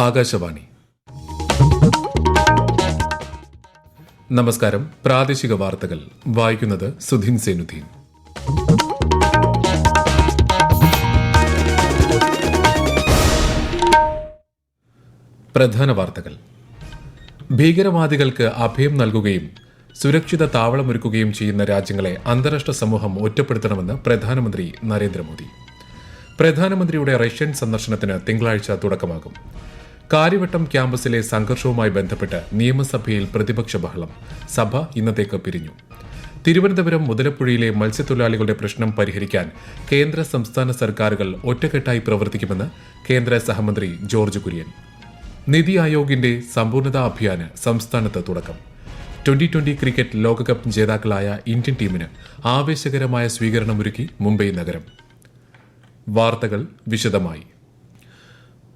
ആകാശവാണി. നമസ്കാരം. പ്രാദേശിക വാർത്തകൾ വായിക്കുന്നത് സുധീൻ സേനുദ്ദീൻ. പ്രധാന വാർത്തകൾ. ഭീകരവാദികൾക്ക് അഭയം നൽകുകയും സുരക്ഷിത താവളമൊരുക്കുകയും ചെയ്യുന്ന രാജ്യങ്ങളെ അന്താരാഷ്ട്ര സമൂഹം ഒറ്റപ്പെടുത്തണമെന്ന് പ്രധാനമന്ത്രി നരേന്ദ്രമോദി. പ്രധാനമന്ത്രിയുടെ റഷ്യൻ സന്ദർശനത്തിന് തിങ്കളാഴ്ച തുടക്കമാകും. കാര്യവട്ടം ക്യാമ്പസിലെ സംഘർഷവുമായി ബന്ധപ്പെട്ട് നിയമസഭയിൽ പ്രതിപക്ഷ ബഹളം. സഭ ഇന്നത്തേക്ക് പിരിഞ്ഞു. തിരുവനന്തപുരം മുതലപ്പുഴയിലെ മത്സ്യത്തൊഴിലാളികളുടെ പ്രശ്നം പരിഹരിക്കാൻ കേന്ദ്ര സംസ്ഥാന സർക്കാരുകൾ ഒറ്റക്കെട്ടായി പ്രവർത്തിക്കുമെന്ന് കേന്ദ്ര സഹമന്ത്രി ജോർജ് കുര്യൻ. നിതി ആയോഗിന്റെ സമ്പൂർണതാ അഭിയാന് സംസ്ഥാനത്ത് തുടക്കം. 2020 ക്രിക്കറ്റ് ലോകകപ്പ് ജേതാക്കളായ ഇന്ത്യൻ ടീമിന് ആവേശകരമായ സ്വീകരണമൊരുക്കി മുംബൈ നഗരം. വാർത്തകൾ വിശദമായി.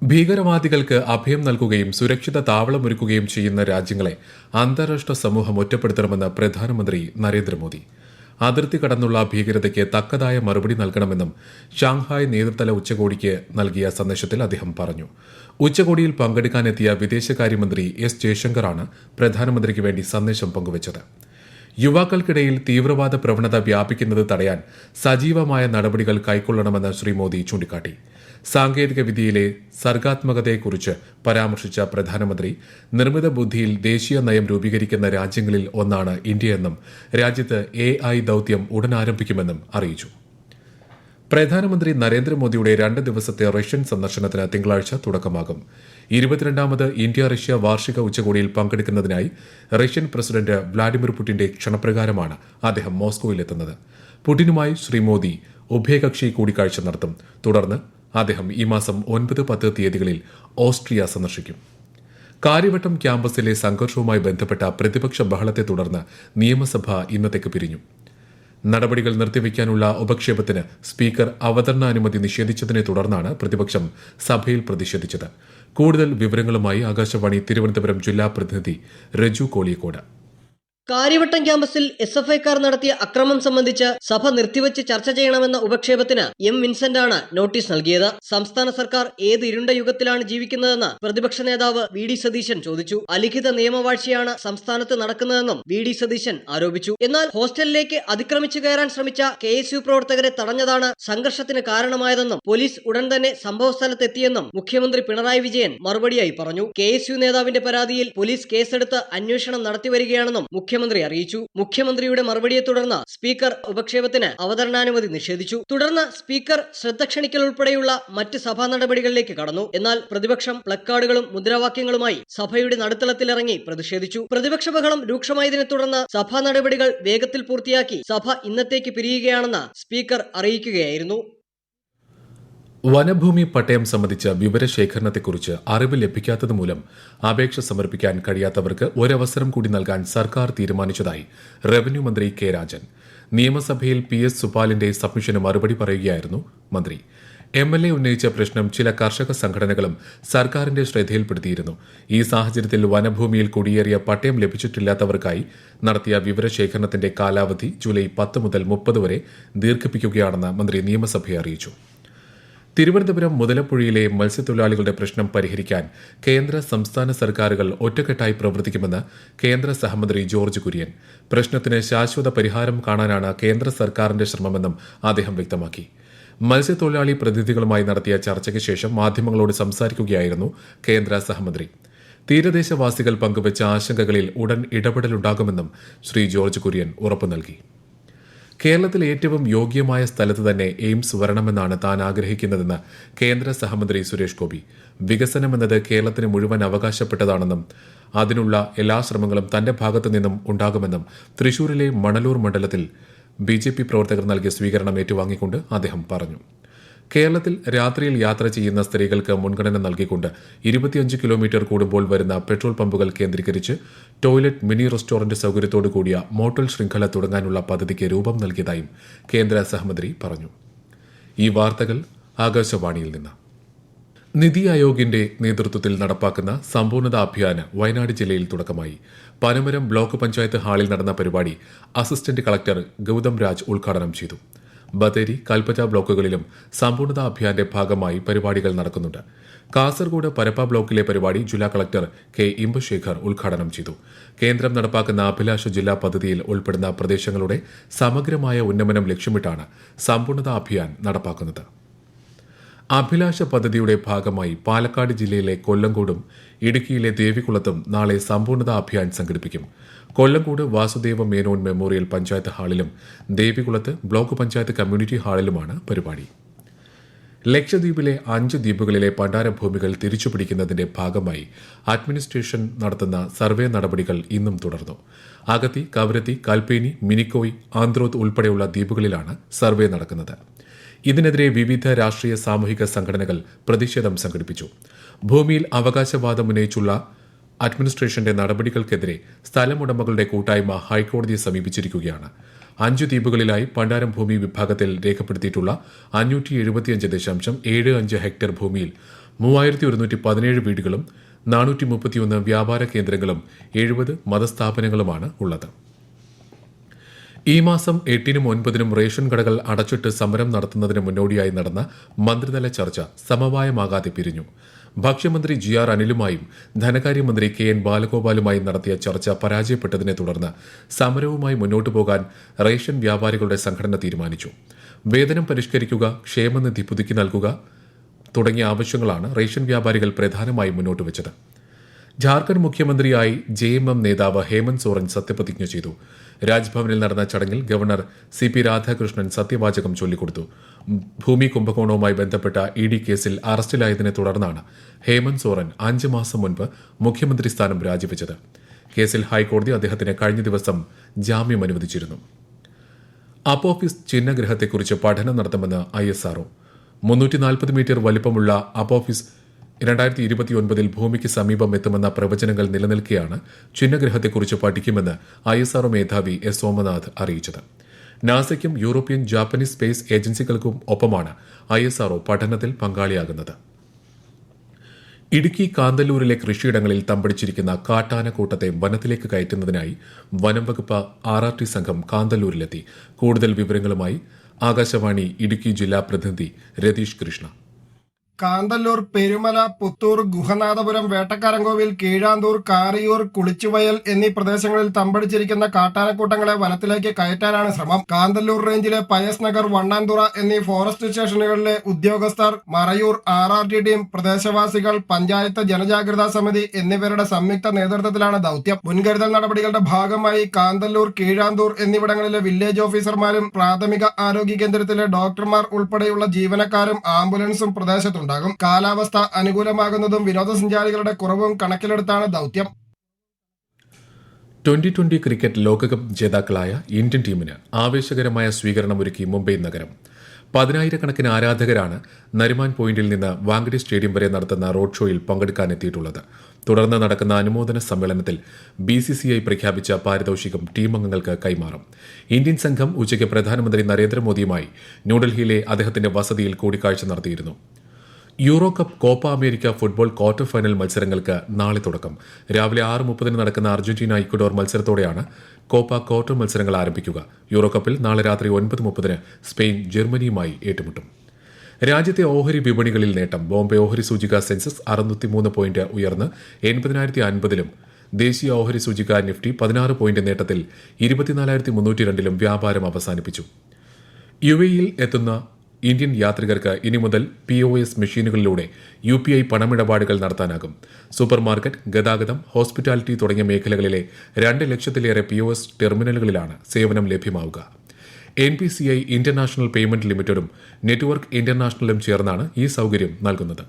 ഭീകരവാദികൾക്ക് അഭയം നൽകുകയും സുരക്ഷിത താവളമൊരുക്കുകയും ചെയ്യുന്ന രാജ്യങ്ങളെ അന്താരാഷ്ട്ര സമൂഹം ഒറ്റപ്പെടുത്തണമെന്ന് പ്രധാനമന്ത്രി നരേന്ദ്രമോദി. അതിർത്തി കടന്നുള്ള ഭീകരതയ്ക്ക് തക്കതായ മറുപടി നൽകണമെന്നും ഷാങ്ഹായ് നേതൃതല ഉച്ചകോടിക്ക് നൽകിയ സന്ദേശത്തിൽ അദ്ദേഹം പറഞ്ഞു. ഉച്ചകോടിയിൽ പങ്കെടുക്കാനെത്തിയ വിദേശകാര്യമന്ത്രി എസ് ജയശങ്കറാണ് പ്രധാനമന്ത്രിക്ക് വേണ്ടി സന്ദേശം പങ്കുവച്ചത്. യുവാക്കൾക്കിടയിൽ തീവ്രവാദ പ്രവണത വ്യാപിക്കുന്നത് തടയാൻ സജീവമായ നടപടികൾ കൈക്കൊള്ളണമെന്ന് ശ്രീ മോദി ചൂണ്ടിക്കാട്ടി. സാങ്കേതിക വിദ്യയിലെ സർഗാത്മകതയെക്കുറിച്ച് പരാമർശിച്ച പ്രധാനമന്ത്രി നിർമ്മിത ബുദ്ധിയിൽ ദേശീയ നയം രൂപീകരിക്കുന്ന രാജ്യങ്ങളിൽ ഒന്നാണ് ഇന്ത്യയെന്നും രാജ്യത്ത് AI ദൌത്യം ഉടൻ ആരംഭിക്കുമെന്നും അറിയിച്ചു. പ്രധാനമന്ത്രി നരേന്ദ്രമോദിയുടെ 2 ദിവസത്തെ റഷ്യൻ സന്ദർശനത്തിന് തിങ്കളാഴ്ച തുടക്കമാകും. 22ാമത് ഇന്ത്യ റഷ്യ വാർഷിക ഉച്ചകോടിയിൽ പങ്കെടുക്കുന്നതിനായി റഷ്യൻ പ്രസിഡന്റ് വ്ളാഡിമിർ പുടിന്റെ ക്ഷണപ്രകാരമാണ് അദ്ദേഹം മോസ്കോയിലെത്തുന്നത്. പുടിനുമായി ശ്രീ മോദി ഉഭയകക്ഷി കൂടിക്കാഴ്ച നടത്തും. തുടർന്ന് അദ്ദേഹം ഈ മാസം 9, 10 തീയതികളിൽ ഓസ്ട്രിയ സന്ദർശിക്കും. കാര്യവട്ടം ക്യാമ്പസിലെ സംഘർഷവുമായി ബന്ധപ്പെട്ട പ്രതിപക്ഷ ബഹളത്തെ തുടർന്ന് നിയമസഭ ഇന്നത്തേക്ക് പിരിഞ്ഞു. നടപടികൾ നിർത്തിവെക്കാനുള്ള ഉപക്ഷേപത്തിന് സ്പീക്കർ അവതരണാനുമതി നിഷേധിച്ചതിനെ തുടർന്നാണ് പ്രതിപക്ഷം സഭയിൽ പ്രതിഷേധിച്ചത്. കൂടുതൽ വിവരങ്ങളുമായി ആകാശവാണി തിരുവനന്തപുരം ജില്ലാ പ്രതിനിധി രജു കോളിയക്കോട്. കാര്യവട്ടം ക്യാമ്പസിൽ SFIക്കാർ നടത്തിയ അക്രമം സംബന്ധിച്ച് സഭ നിർത്തിവച്ച് ചർച്ച ചെയ്യണമെന്ന ഉപക്ഷേപത്തിന് M. വിൻസെന്റാണ് നോട്ടീസ് നൽകിയത്. സംസ്ഥാന സർക്കാർ ഏത് ഇരുണ്ട യുഗത്തിലാണ് ജീവിക്കുന്നതെന്ന് പ്രതിപക്ഷ നേതാവ് VD സതീശൻ ചോദിച്ചു. അലിഖിത നിയമവാഴ്ചയാണ് സംസ്ഥാനത്ത് നടക്കുന്നതെന്നും VD സതീശൻ ആരോപിച്ചു. എന്നാൽ ഹോസ്റ്റലിലേക്ക് അതിക്രമിച്ചു കയറാൻ ശ്രമിച്ച KSU പ്രവർത്തകരെ തടഞ്ഞതാണ് സംഘർഷത്തിന് കാരണമായതെന്നും പോലീസ് ഉടൻ തന്നെ സംഭവസ്ഥലത്തെത്തിയെന്നും മുഖ്യമന്ത്രി പിണറായി വിജയൻ മറുപടിയായി പറഞ്ഞു. KSU നേതാവിന്റെ പരാതിയിൽ പോലീസ് കേസെടുത്ത് അന്വേഷണം നടത്തിവരികയാണെന്നും മുഖ്യമന്ത്രി അറിയിച്ചു. മുഖ്യമന്ത്രിയുടെ മറുപടിയെ തുടർന്ന് സ്പീക്കർ ഉപക്ഷേപത്തിന് അവതരണാനുമതി നിഷേധിച്ചു. തുടർന്ന് സ്പീക്കർ ശ്രദ്ധ ക്ഷണിക്കൽ ഉൾപ്പെടെയുള്ള മറ്റ് സഭാ നടപടികളിലേക്ക് കടന്നു. എന്നാൽ പ്രതിപക്ഷം പ്ലക്കാർഡുകളും മുദ്രാവാക്യങ്ങളുമായി സഭയുടെ നടുത്തളത്തിലിറങ്ങി പ്രതിഷേധിച്ചു. പ്രതിപക്ഷ ബഹളം രൂക്ഷമായതിനെ തുടർന്ന് സഭാ നടപടികൾ വേഗത്തിൽ പൂർത്തിയാക്കി സഭ ഇന്നത്തേക്ക് പിരിയുകയാണെന്ന് സ്പീക്കർ അറിയിക്കുകയായിരുന്നു. വനഭൂമി പട്ടയം സംബന്ധിച്ച വിവരശേഖരണത്തെക്കുറിച്ച് അറിവ് ലഭിക്കാത്തതുമൂലം അപേക്ഷ സമർപ്പിക്കാൻ കഴിയാത്തവർക്ക് ഒരവസരം കൂടി നൽകാൻ സർക്കാർ തീരുമാനിച്ചതായി റവന്യൂ മന്ത്രി കെ രാജൻ. നിയമസഭയിൽ PS സുപാലിന്റെ സബ്മിഷന് മറുപടി പറയുകയായിരുന്നു മന്ത്രി. MLA ഉന്നയിച്ച പ്രശ്നം ചില കർഷക സംഘടനകളും സർക്കാരിന്റെ ശ്രദ്ധയിൽപ്പെടുത്തിയിരുന്നു. ഈ സാഹചര്യത്തിൽ വനഭൂമിയിൽ കുടിയേറിയ പട്ടയം ലഭിച്ചിട്ടില്ലാത്തവർക്കായി നടത്തിയ വിവരശേഖരണത്തിന്റെ കാലാവധി ജൂലൈ 10 മുതൽ 30 വരെ ദീർഘിപ്പിക്കുകയാണെന്ന് മന്ത്രി നിയമസഭയെ അറിയിച്ചു. തിരുവനന്തപുരം മുതലപ്പുഴയിലെ മത്സ്യത്തൊഴിലാളികളുടെ പ്രശ്നം പരിഹരിക്കാൻ കേന്ദ്ര സംസ്ഥാന സർക്കാരുകൾ ഒറ്റക്കെട്ടായി പ്രവർത്തിക്കുമെന്ന് കേന്ദ്ര സഹമന്ത്രി ജോർജ് കുര്യൻ. പ്രശ്നത്തിന് ശാശ്വത പരിഹാരം കാണാനാണ് കേന്ദ്ര സർക്കാരിന്റെ ശ്രമമെന്നും അദ്ദേഹം വ്യക്തമാക്കി. മത്സ്യത്തൊഴിലാളി പ്രതിനിധികളുമായി നടത്തിയ ചർച്ചയ്ക്ക് ശേഷം മാധ്യമങ്ങളോട് സംസാരിക്കുകയായിരുന്നു കേന്ദ്ര സഹമന്ത്രി. തീരദേശവാസികൾ പങ്കുവച്ച ആശങ്കകളിൽ ഉടൻ ഇടപെടലുണ്ടാകുമെന്നും ശ്രീ ജോർജ് കുര്യൻ ഉറപ്പു നൽകി. കേരളത്തിൽ ഏറ്റവും യോഗ്യമായ സ്ഥലത്ത് തന്നെ എയിംസ് വരണമെന്നാണ് താൻ ആഗ്രഹിക്കുന്നതെന്ന് കേന്ദ്ര സഹമന്ത്രി സുരേഷ് ഗോപി. വികസനമെന്നത് കേരളത്തിന് മുഴുവൻ അവകാശപ്പെട്ടതാണെന്നും അതിനുള്ള എല്ലാ ശ്രമങ്ങളും തന്റെ ഭാഗത്തു നിന്നും ഉണ്ടാകുമെന്നും തൃശൂരിലെ മണലൂർ മണ്ഡലത്തിൽ BJP പ്രവർത്തകർ നൽകിയ സ്വീകരണം ഏറ്റുവാങ്ങിക്കൊണ്ട് അദ്ദേഹം പറഞ്ഞു. കേരളത്തിൽ രാത്രിയിൽ യാത്ര ചെയ്യുന്ന സ്ത്രീകൾക്ക് മുൻഗണന നൽകിക്കൊണ്ട് 25 കിലോമീറ്റർ കൂടുമ്പോൾ വരുന്ന പെട്രോൾ പമ്പുകൾ കേന്ദ്രീകരിച്ച് ടോയ്ലറ്റ്, മിനി റെസ്റ്റോറന്റ് സൌകര്യത്തോടു കൂടിയ മോട്ടൽ ശൃംഖല തുടങ്ങാനുള്ള പദ്ധതിക്ക് രൂപം നൽകിയതായും കേന്ദ്ര സഹമന്ത്രി പറഞ്ഞു. ഈ വാർത്തകൾ ആകാശവാണിയിൽ നിന്ന്. നിതി ആയോഗിന്റെ നേതൃത്വത്തിൽ നടപ്പാക്കുന്ന സമ്പൂർണത അഭിയാന് വയനാട് ജില്ലയിൽ തുടക്കമായി. പനമരം ബ്ലോക്ക് പഞ്ചായത്ത് ഹാളിൽ നടന്ന പരിപാടി അസിസ്റ്റന്റ് കളക്ടർ ഗൌതം രാജ് ഉദ്ഘാടനം ചെയ്തു. ബത്തേരി, കൽപ്പറ്റ ബ്ലോക്കുകളിലും സമ്പൂർണ്ണത അഭിയാന്റെ ഭാഗമായി പരിപാടികൾ നടക്കുന്നുണ്ട്. കാസർഗോഡ് പരപ്പ ബ്ലോക്കിലെ പരിപാടി ജില്ലാ കളക്ടർ കെ ഇമ്പശേഖർ ഉദ്ഘാടനം ചെയ്തു. കേന്ദ്രം നടപ്പാക്കുന്ന അഭിലാഷ ജില്ലാ പദ്ധതിയിൽ ഉൾപ്പെടുന്ന പ്രദേശങ്ങളുടെ സമഗ്രമായ ഉന്നമനം ലക്ഷ്യമിട്ടാണ് സമ്പൂർണ്ണത അഭിയാൻ നടപ്പാക്കുന്നത്. അഭിലാഷ പദ്ധതിയുടെ ഭാഗമായി പാലക്കാട് ജില്ലയിലെ കൊല്ലങ്കോടും ഇടുക്കിയിലെ ദേവികുളത്തും നാളെ സമ്പൂർണ്ണത അഭിയാൻ സംഘടിപ്പിക്കും. കൊല്ലങ്കോട് വാസുദേവ മേനോൻ മെമ്മോറിയൽ പഞ്ചായത്ത് ഹാളിലും ദേവികുളത്ത് ബ്ലോക്ക് പഞ്ചായത്ത് കമ്മ്യൂണിറ്റി ഹാളിലുമാണ് പരിപാടി. ലക്ഷദ്വീപിലെ 5 ദ്വീപുകളിലെ പണ്ടാരഭൂമികൾ തിരിച്ചുപിടിക്കുന്നതിന്റെ ഭാഗമായി അഡ്മിനിസ്ട്രേഷൻ നടത്തുന്ന സർവേ നടപടികൾ ഇന്നും തുടർന്നു. അഗത്തി, കവരത്തി, കൽപ്പേനി, മിനിക്കോയ്, ആന്ത്രോത്ത് ഉൾപ്പെടെയുള്ള ദ്വീപുകളിലാണ് സർവേ നടക്കുന്നത്. ഇതിനെതിരെ വിവിധ രാഷ്ട്രീയ സാമൂഹിക സംഘടനകൾ പ്രതിഷേധം സംഘടിപ്പിച്ചു. ഭൂമിയിൽ അവകാശവാദം ഉന്നയിച്ചുള്ള അഡ്മിനിസ്ട്രേഷന്റെ നടപടികൾക്കെതിരെ സ്ഥലമുടമകളുടെ കൂട്ടായ്മ ഹൈക്കോടതിയെ സമീപിച്ചിരിക്കുകയാണ്. 5 ദ്വീപുകളിലായി പണ്ടാരം ഭൂമി വിഭാഗത്തിൽ രേഖപ്പെടുത്തിയിട്ടുള്ള 575.75 ഹെക്ടർ ഭൂമിയിൽ 3117 വീടുകളും 431 വ്യാപാര കേന്ദ്രങ്ങളും 70 മതസ്ഥാപനങ്ങളുമാണ് ഉള്ളത്. ഈ മാസം 8-നും 9-നും റേഷൻ കടകൾ അടച്ചിട്ട് സമരം നടത്തുന്നതിന് മുന്നോടിയായി നടന്ന മന്ത്രിതല ചർച്ച സമവായമാകാതെ പിരിഞ്ഞു. ഭക്ഷ്യമന്ത്രി GR അനിലുമായും ധനകാര്യമന്ത്രി KN ബാലഗോപാലുമായും നടത്തിയ ചർച്ച പരാജയപ്പെട്ടതിനെ തുടർന്ന് സമരവുമായി മുന്നോട്ടു പോകാൻ റേഷൻ വ്യാപാരികളുടെ സംഘടന തീരുമാനിച്ചു. വേതനം പരിഷ്കരിക്കുക, ക്ഷേമനിധി പുതുക്കി നൽകുക തുടങ്ങിയ ആവശ്യങ്ങളാണ് റേഷൻ വ്യാപാരികൾ പ്രധാനമായും മുന്നോട്ട് വച്ചത്. ജാർഖണ്ഡ് മുഖ്യമന്ത്രിയായി JMM നേതാവ് ഹേമന്ത് സോറൻ സത്യപ്രതിജ്ഞ ചെയ്തു. രാജ്ഭവനിൽ നടന്ന ചടങ്ങിൽ ഗവർണർ CP രാധാകൃഷ്ണൻ സത്യവാചകം ചൊല്ലിക്കൊടുത്തു. ഭൂമി കുംഭകോണവുമായി ബന്ധപ്പെട്ട ED കേസിൽ അറസ്റ്റിലായതിനെ തുടർന്നാണ് ഹേമന്ത് സോറൻ 5 മാസം മുൻപ് മുഖ്യമന്ത്രി സ്ഥാനം രാജിവെച്ചത്. കേസിൽ ഹൈക്കോടതി അദ്ദേഹത്തിന് കഴിഞ്ഞ ദിവസം ജാമ്യം അനുവദിച്ചിരുന്നു. അപ്പോഫിസ് ചിഹ്നഗ്രഹത്തെക്കുറിച്ച് പഠനം നടത്തുമെന്ന് ISRO. 340 മീറ്റർ വലിപ്പമുള്ള അപ്പോഫിസ് 2029 ഭൂമിക്ക് സമീപം എത്തുമെന്ന പ്രവചനങ്ങൾ നിലനിൽക്കെയാണ് ചിഹ്നഗ്രഹത്തെക്കുറിച്ച് പഠിക്കുമെന്ന് ISRO മേധാവി S. സോമനാഥ് അറിയിച്ചത്. നാസയ്ക്കും യൂറോപ്യൻ, ജാപ്പനീസ് സ്പേസ് ഏജൻസികൾക്കും ഒപ്പമാണ് ISRO പഠനത്തിൽ പങ്കാളിയാകുന്നത്. ഇടുക്കി കാന്തല്ലൂരിലെ കൃഷിയിടങ്ങളിൽ തമ്പടിച്ചിരിക്കുന്ന കാട്ടാനക്കൂട്ടത്തെ വനത്തിലേക്ക് കയറ്റുന്നതിനായി വനം വകുപ്പ് RRT സംഘം കാന്തല്ലൂരിലെത്തി. കൂടുതൽ വിവരങ്ങളുമായി ആകാശവാണി ഇടുക്കി ജില്ലാ പ്രതിനിധി രതീഷ് കൃഷ്ണ. കാന്തല്ലൂർ, പെരുമല, പുത്തൂർ, ഗുഹനാഥപുരം, വേട്ടക്കാരൻകോവിൽ, കീഴാന്തൂർ, കാറിയൂർ, കുളിച്ചുവയൽ എന്നീ പ്രദേശങ്ങളിൽ തമ്പടിച്ചിരിക്കുന്ന കാട്ടാനക്കൂട്ടങ്ങളെ വനത്തിലേക്ക് കയറ്റാനാണ് ശ്രമം. കാന്തല്ലൂർ റേഞ്ചിലെ പയസ് നഗർ, വണ്ണാൻതുറ എന്നീ ഫോറസ്റ്റ് സ്റ്റേഷനുകളിലെ ഉദ്യോഗസ്ഥർ, മറയൂർ RRT ടീം, പ്രദേശവാസികൾ, പഞ്ചായത്ത് ജനജാഗ്രതാ സമിതി എന്നിവരുടെ സംയുക്ത നേതൃത്വത്തിലാണ് ദൌത്യം. മുൻകരുതൽ നടപടികളുടെ ഭാഗമായി കാന്തല്ലൂർ, കീഴാന്തൂർ എന്നിവിടങ്ങളിലെ വില്ലേജ് ഓഫീസർമാരും പ്രാഥമിക ആരോഗ്യ കേന്ദ്രത്തിലെ ഡോക്ടർമാർ ഉൾപ്പെടെയുള്ള ജീവനക്കാരും ആംബുലൻസും പ്രദേശത്തുണ്ട്. കാലാവസ്ഥ അനുകൂലമാകുന്നതും വിനോദസഞ്ചാരികളുടെ കുറവും കണക്കിലെടുത്താണ് ദൌത്യം. 2020 ക്രിക്കറ്റ് ലോകകപ്പ് ജേതാക്കളായ ഇന്ത്യൻ ടീമിന് ആവേശകരമായ സ്വീകരണമൊരുക്കി മുംബൈ നഗരം. 10,000-കണക്കിന് ആരാധകരാണ് നരിമാൻ പോയിന്റിൽ നിന്ന് വാങ്കഡെ സ്റ്റേഡിയം വരെ നടത്തുന്ന റോഡ് ഷോയിൽ പങ്കെടുക്കാനെത്തിയിട്ടുള്ളത്. തുടർന്ന് നടക്കുന്ന അനുമോദന സമ്മേളനത്തിൽ BCCI പ്രഖ്യാപിച്ച പാരിതോഷികം ടീം അംഗങ്ങൾക്ക് കൈമാറും. ഇന്ത്യൻ സംഘം ഉച്ചയ്ക്ക് പ്രധാനമന്ത്രി നരേന്ദ്രമോദിയുമായി ന്യൂഡൽഹിയിലെ അദ്ദേഹത്തിന്റെ വസതിയിൽ കൂടിക്കാഴ്ച നടത്തിയിരുന്നു. Euro cup Copa America football quarter final മത്സരങ്ങൾക്ക് നാളെ തുടക്കം. രാവിലെ 6:30 നടക്കുന്ന അർജന്റീന ഇക്വഡോർ മത്സരത്തോടെയാണ് കോപ്പ ക്വാർട്ടർ മത്സരങ്ങൾ ആരംഭിക്കുക. യൂറോ കപ്പിൽ നാളെ രാത്രി 9:30 സ്പെയിൻ ജർമ്മനിയുമായി ഏറ്റുമുട്ടും. രാജ്യത്തെ ഓഹരി വിപണികളിൽ നേട്ടം. ബോംബെ ഓഹരി സൂചിക സെൻസസ് 603 പോയിന്റ് ഉയർന്ന് 80,050-ലും ദേശീയ ഓഹരി സൂചിക നിഫ്റ്റി 16 പോയിന്റ് നേട്ടത്തിൽ 24,302-ലും വ്യാപാരം അവസാനിപ്പിച്ചു. UAEയിൽ എത്തുന്ന ഇന്ത്യൻ യാത്രികർക്ക് ഇനി മുതൽ POS മെഷീനുകളിലൂടെ UPI പണമിടപാടുകൾ നടത്താനാകും. സൂപ്പർമാർക്കറ്റ്, ഗതാഗതം, ഹോസ്പിറ്റാലിറ്റി തുടങ്ങിയ മേഖലകളിലെ 2 ലക്ഷത്തിലേറെ POS ടെർമിനലുകളിലാണ് സേവനം ലഭ്യമാവുക. NPCI ഇന്റർനാഷണൽ പേയ്മെന്റ് ലിമിറ്റഡും നെറ്റ്വർക്ക് ഇന്റർനാഷണലും ചേർന്നാണ് ഈ സൌകര്യം നൽകുന്നത്.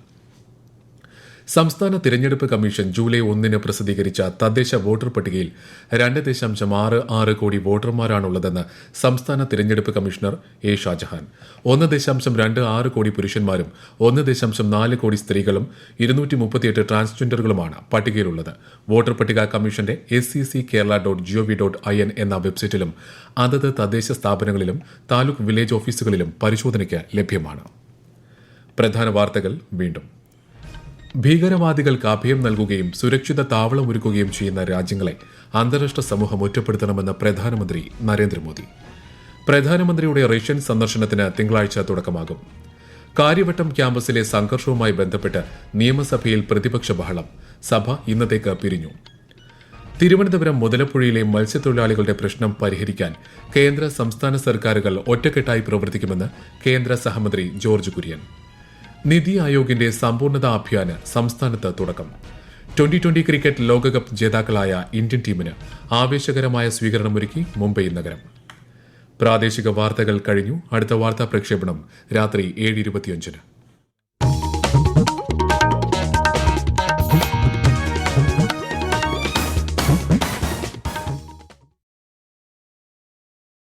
സംസ്ഥാന തിരഞ്ഞെടുപ്പ് കമ്മീഷൻ ജൂലൈ 1 പ്രസിദ്ധീകരിച്ച തദ്ദേശ വോട്ടർ പട്ടികയിൽ 2.66 കോടി വോട്ടർമാരാണുള്ളതെന്ന് സംസ്ഥാന തിരഞ്ഞെടുപ്പ് കമ്മീഷണർ A. ഷാജഹാൻ. 1.26 കോടി പുരുഷന്മാരും 1.4 കോടി സ്ത്രീകളും 238 ട്രാൻസ്ജെൻഡറുകളുമാണ് പട്ടികയിലുള്ളത്. വോട്ടർ പട്ടിക കമ്മീഷന്റെ sccerala.gov.in എന്ന വെബ്സൈറ്റിലും അതത് തദ്ദേശ സ്ഥാപനങ്ങളിലും താലൂക്ക് വില്ലേജ് ഓഫീസുകളിലും പരിശോധനയ്ക്ക് ലഭ്യമാണ്. പ്രധാന വാർത്തകൾ വീണ്ടും. ഭീകരവാദികൾക്ക് അഭയം നൽകുകയും സുരക്ഷിത താവളമൊരുക്കുകയും ചെയ്യുന്ന രാജ്യങ്ങളെ അന്താരാഷ്ട്ര സമൂഹം ഒറ്റപ്പെടുത്തണമെന്ന് പ്രധാനമന്ത്രി നരേന്ദ്രമോദി. പ്രധാനമന്ത്രിയുടെ റഷ്യൻ സന്ദർശനത്തിന് തിങ്കളാഴ്ച തുടക്കമാകും. കാര്യവട്ടം ക്യാമ്പസിലെ സംഘർഷവുമായി ബന്ധപ്പെട്ട് നിയമസഭയിൽ പ്രതിപക്ഷ ബഹളം. സഭ ഇന്നത്തേക്ക് പിരിഞ്ഞു. തിരുവനന്തപുരം മുതലപ്പുഴയിലെ മത്സ്യത്തൊഴിലാളികളുടെ പ്രശ്നം പരിഹരിക്കാൻ കേന്ദ്ര സംസ്ഥാന സർക്കാരുകൾ ഒറ്റക്കെട്ടായി പ്രവർത്തിക്കുമെന്ന് കേന്ദ്ര സഹമന്ത്രി ജോർജ് കുര്യൻ. നിതി ആയോഗിന്റെ സമ്പൂർണതാ അഭിയാന് സംസ്ഥാനത്ത് തുടക്കം. 2020 ക്രിക്കറ്റ് ലോകകപ്പ് ജേതാക്കളായ ഇന്ത്യൻ ടീമിന് ആവേശകരമായ സ്വീകരണമൊരുക്കി മുംബൈ നഗരം. പ്രാദേശിക വാർത്തകൾ കഴിഞ്ഞു. അടുത്ത വാർത്താ പ്രക്ഷേപണം രാത്രി 7:25.